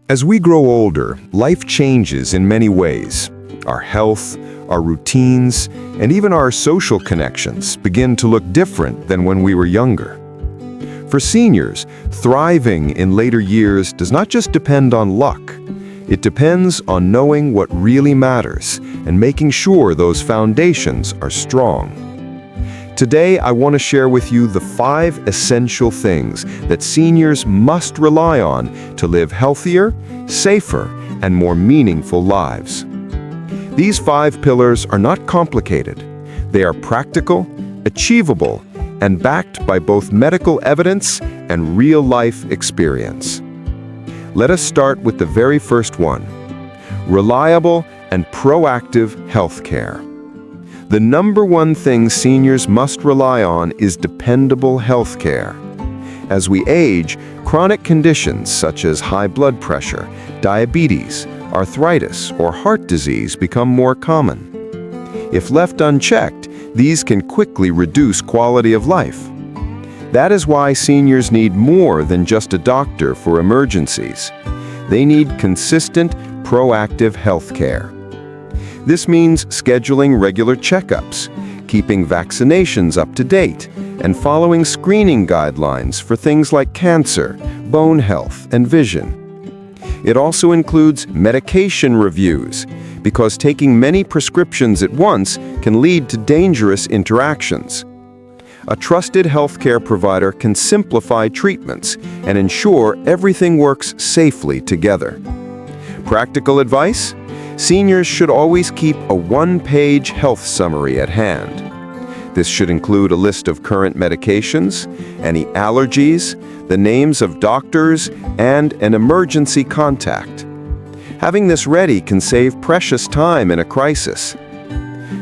As we grow older, life changes in many ways. Our health, our routines, and even our social connections begin to look different than when we were younger. For seniors, thriving in later years does not just depend on luck. It depends on knowing what really matters and making sure those foundations are strong. Today, I want to share with you the 5 essential things that seniors must rely on to live healthier, safer, and more meaningful lives. These 5 pillars are not complicated. They are practical, achievable, and backed by both medical evidence and real-life experience. Let us start with the very first one: reliable and proactive health care. The number one thing seniors must rely on is dependable health care. As we age, chronic conditions such as high blood pressure, diabetes, arthritis, or heart disease become more common. If left unchecked, these can quickly reduce quality of life. That is why seniors need more than just a doctor for emergencies. They need consistent, proactive health care. This means scheduling regular checkups, keeping vaccinations up to date, and following screening guidelines for things like cancer, bone health, and vision. It also includes medication reviews, because taking many prescriptions at once can lead to dangerous interactions. A trusted healthcare provider can simplify treatments and ensure everything works safely together. Practical advice? Seniors should always keep a one-page health summary at hand. This should include a list of current medications, any allergies, the names of doctors, and an emergency contact. Having this ready can save precious time in a crisis.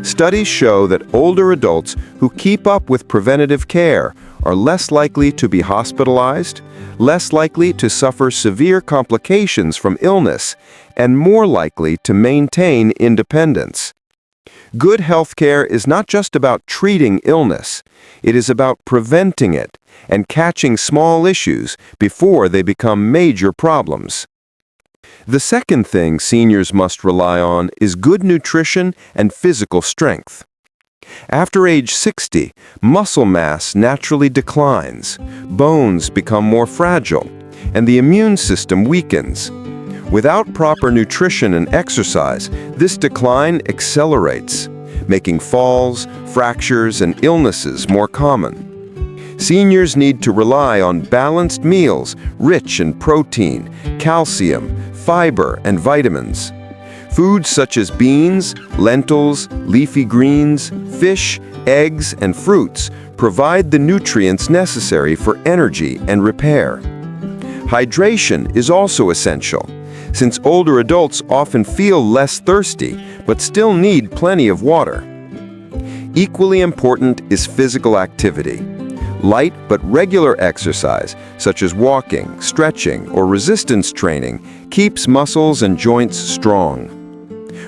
Studies show that older adults who keep up with preventative care are less likely to be hospitalized, less likely to suffer severe complications from illness, and more likely to maintain independence. Good health care is not just about treating illness. It is about preventing it and catching small issues before they become major problems. The second thing seniors must rely on is good nutrition and physical strength. After age 60, muscle mass naturally declines, bones become more fragile, and the immune system weakens. Without proper nutrition and exercise, this decline accelerates, making falls, fractures, and illnesses more common. Seniors need to rely on balanced meals rich in protein, calcium, fiber, and vitamins. Foods such as beans, lentils, leafy greens, fish, eggs, and fruits provide the nutrients necessary for energy and repair. Hydration is also essential, since older adults often feel less thirsty but still need plenty of water. Equally important is physical activity. Light but regular exercise, such as walking, stretching, or resistance training, keeps muscles and joints strong.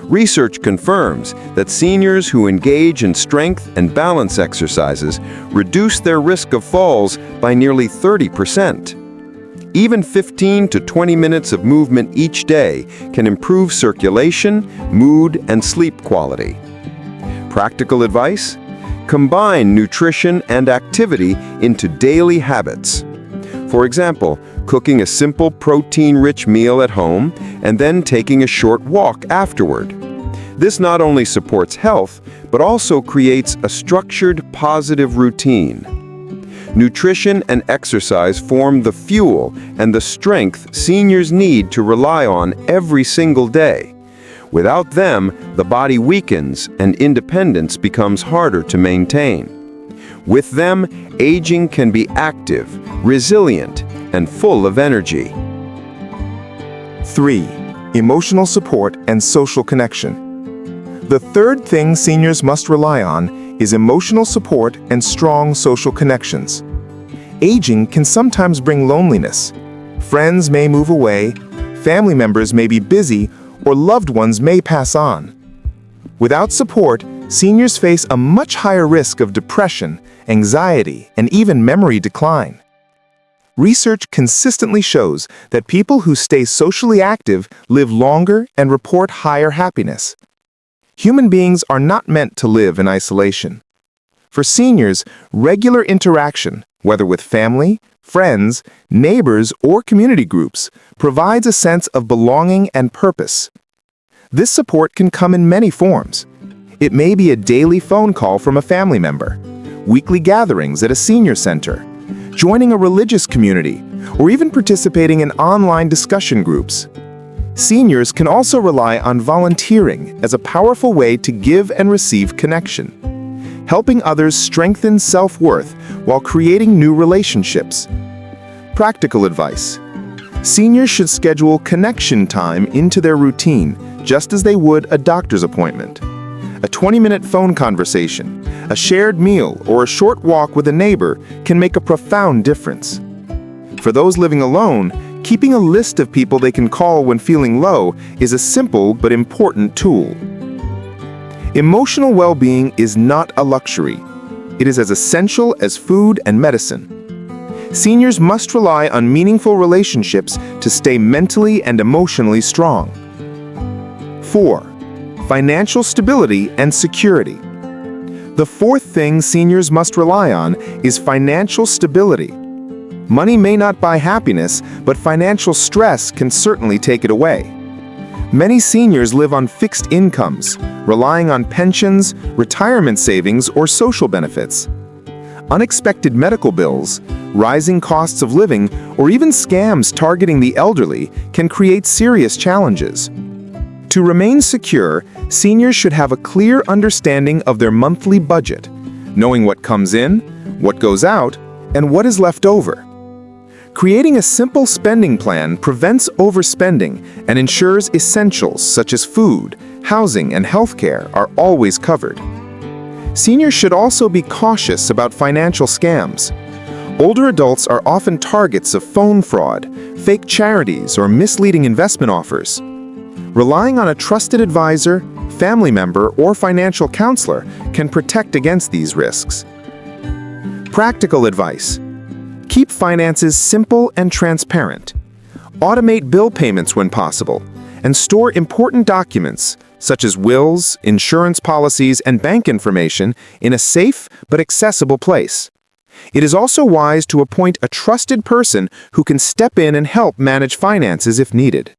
Research confirms that seniors who engage in strength and balance exercises reduce their risk of falls by nearly 30%. Even 15 to 20 minutes of movement each day can improve circulation, mood, and sleep quality. Practical advice? Combine nutrition and activity into daily habits. For example, cooking a simple protein-rich meal at home and then taking a short walk afterward. This not only supports health, but also creates a structured, positive routine. Nutrition and exercise form the fuel and the strength seniors need to rely on every single day. Without them, the body weakens and independence becomes harder to maintain. With them, aging can be active, resilient, and full of energy. 3. Emotional support and social connection. The third thing seniors must rely on is emotional support and strong social connections. Aging can sometimes bring loneliness. Friends may move away, family members may be busy, or loved ones may pass on. Without support, seniors face a much higher risk of depression, anxiety, and even memory decline. Research consistently shows that people who stay socially active live longer and report higher happiness. Human beings are not meant to live in isolation. For seniors, regular interaction, whether with family, friends, neighbors, or community groups, provides a sense of belonging and purpose. This support can come in many forms. It may be a daily phone call from a family member, weekly gatherings at a senior center, joining a religious community, or even participating in online discussion groups. Seniors can also rely on volunteering as a powerful way to give and receive connection, helping others strengthen self-worth while creating new relationships. Practical advice. Seniors should schedule connection time into their routine, just as they would a doctor's appointment. A 20-minute phone conversation, a shared meal, or a short walk with a neighbor can make a profound difference. For those living alone, keeping a list of people they can call when feeling low is a simple but important tool. Emotional well-being is not a luxury. It is as essential as food and medicine. Seniors must rely on meaningful relationships to stay mentally and emotionally strong. 4. Financial stability and security. The fourth thing seniors must rely on is financial stability. Money may not buy happiness, but financial stress can certainly take it away. Many seniors live on fixed incomes, relying on pensions, retirement savings, or social benefits. Unexpected medical bills, rising costs of living, or even scams targeting the elderly can create serious challenges. To remain secure, seniors should have a clear understanding of their monthly budget, knowing what comes in, what goes out, and what is left over. Creating a simple spending plan prevents overspending and ensures essentials such as food, housing, and healthcare are always covered. Seniors should also be cautious about financial scams. Older adults are often targets of phone fraud, fake charities, or misleading investment offers. Relying on a trusted advisor, family member, or financial counselor can protect against these risks. Practical advice. Keep finances simple and transparent. Automate bill payments when possible, and store important documents, such as wills, insurance policies, and bank information, in a safe but accessible place. It is also wise to appoint a trusted person who can step in and help manage finances if needed.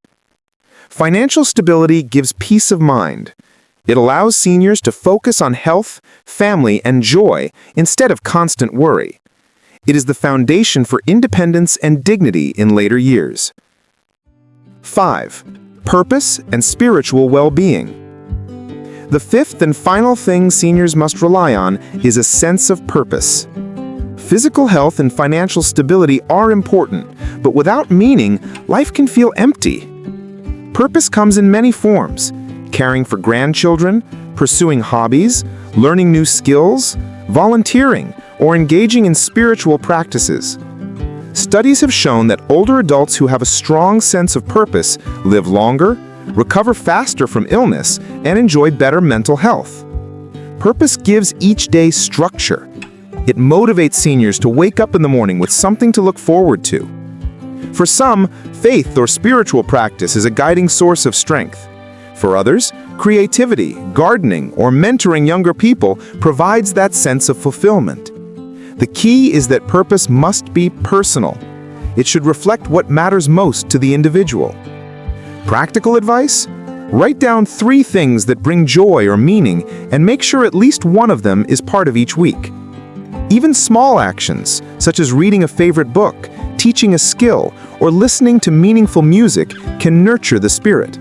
Financial stability gives peace of mind. It allows seniors to focus on health, family, and joy instead of constant worry. It is the foundation for independence and dignity in later years. 5. Purpose and spiritual well-being. The fifth and final thing seniors must rely on is a sense of purpose. Physical health and financial stability are important, but without meaning, life can feel empty. Purpose comes in many forms: caring for grandchildren, pursuing hobbies, learning new skills, volunteering, or engaging in spiritual practices. Studies have shown that older adults who have a strong sense of purpose live longer, recover faster from illness, and enjoy better mental health. Purpose gives each day structure. It motivates seniors to wake up in the morning with something to look forward to. For some, faith or spiritual practice is a guiding source of strength. For others, creativity, gardening, or mentoring younger people provides that sense of fulfillment. The key is that purpose must be personal. It should reflect what matters most to the individual. Practical advice? Write down 3 things that bring joy or meaning and make sure at least one of them is part of each week. Even small actions, such as reading a favorite book, teaching a skill, or listening to meaningful music, can nurture the spirit.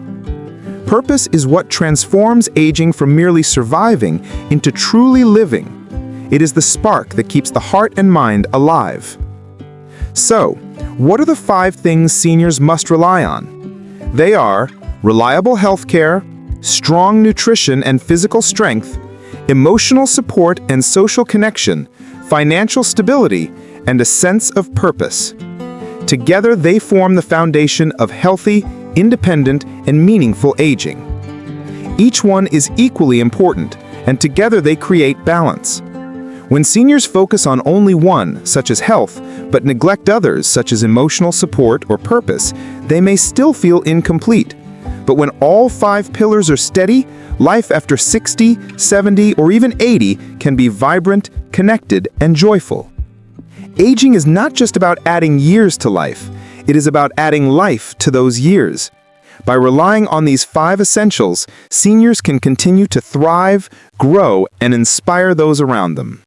Purpose is what transforms aging from merely surviving into truly living. It is the spark that keeps the heart and mind alive. So, what are the 5 things seniors must rely on? They are reliable healthcare, strong nutrition and physical strength, emotional support and social connection, financial stability, and a sense of purpose. Together, they form the foundation of healthy, independent, and meaningful aging. Each one is equally important, and together they create balance. When seniors focus on only one, such as health, but neglect others, such as emotional support or purpose, they may still feel incomplete. But when all 5 pillars are steady, life after 60, 70, or even 80 can be vibrant, connected, and joyful. Aging is not just about adding years to life, it is about adding life to those years. By relying on these 5 essentials, seniors can continue to thrive, grow, and inspire those around them.